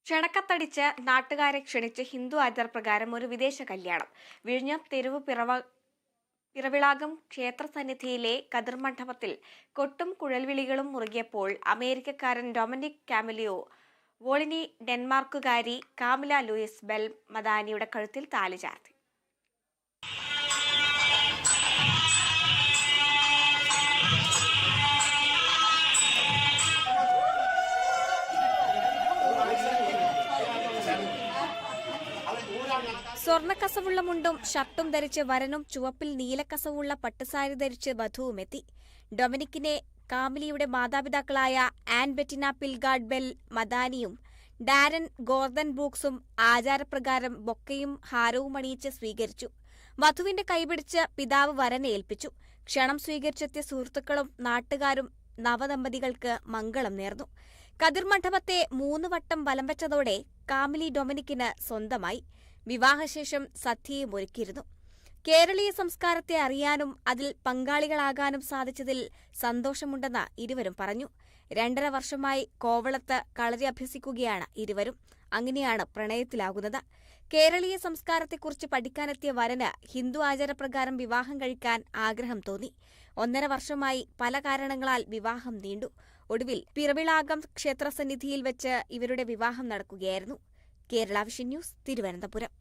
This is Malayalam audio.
ക്ഷണക്കത്തടിച്ച് നാട്ടുകാരെ ക്ഷണിച്ച് ഹിന്ദു ആചാരപ്രകാരം ഒരു വിദേശ കല്യാണം. വിഴിഞ്ഞം തെരുവ് പിറവിളാകം ക്ഷേത്രസന്നിധിയിലെ കതിർമണ്ഡപത്തിൽ കൊട്ടും കുഴൽവിളികളും മുറുകിയപ്പോൾ അമേരിക്കക്കാരൻ ഡൊമിനിക് കാമിലിയോ വോളിനി ഡെൻമാർക്കുകാരി കാമില ലൂയിസ് ബെൽ മദാനിയുടെ കഴുത്തിൽ താലി ചാർത്തി. സ്വർണ്ണക്കസവുള്ള മുണ്ടും ഷർട്ടും ധരിച്ച് വരനും ചുവപ്പിൽ നീലക്കസവുള്ള പട്ടുസാരി ധരിച്ച് വധുവുമെത്തി. ഡൊമിനിക്കിനെ കാമിലിയുടെ മാതാപിതാക്കളായ ആൻ ബെറ്റിന പിൽഗാർഡ് ബെൽ മദാനിയും ഡാരൻ ഗോർദൻ ബ്രൂക്സും ആചാരപ്രകാരം ബൊക്കയും ഹാരവും അണിയിച്ച് സ്വീകരിച്ചു. വധുവിന്റെ കൈപിടിച്ച് പിതാവ് വരനെ ഏൽപ്പിച്ചു. ക്ഷണം സ്വീകരിച്ചെത്തിയ സുഹൃത്തുക്കളും നാട്ടുകാരും നവദമ്പതികൾക്ക് മംഗളം നേർന്നു. കതിർമണ്ഡപത്തെ 3 വട്ടം വലം വെച്ചതോടെ കാമിലി ഡൊമിനിക്കിന് സ്വന്തമായി. വിവാഹശേഷം സദ്യയും ഒരുക്കിയിരുന്നു. കേരളീയ സംസ്കാരത്തെ അറിയാനും അതിൽ പങ്കാളികളാകാനും സാധിച്ചതിൽ സന്തോഷമുണ്ടെന്ന് ഇരുവരും പറഞ്ഞു. 2.5 വർഷമായി കോവളത്ത് കളരി അഭ്യസിക്കുകയാണ് ഇരുവരും. അങ്ങനെയാണ് പ്രണയത്തിലാകുന്നത്. കേരളീയ സംസ്കാരത്തെക്കുറിച്ച് പഠിക്കാനെത്തിയ വരന് ഹിന്ദു ആചാരപ്രകാരം വിവാഹം കഴിക്കാൻ ആഗ്രഹം തോന്നി. 1.5 വർഷമായി പല കാരണങ്ങളാൽ വിവാഹം നീണ്ടു. ഒടുവിൽ പിറവിളാകം ക്ഷേത്രസന്നിധിയിൽ വെച്ച് ഇവരുടെ വിവാഹം നടക്കുകയായിരുന്നു. Kerala vision news, Thiruvananthapuram.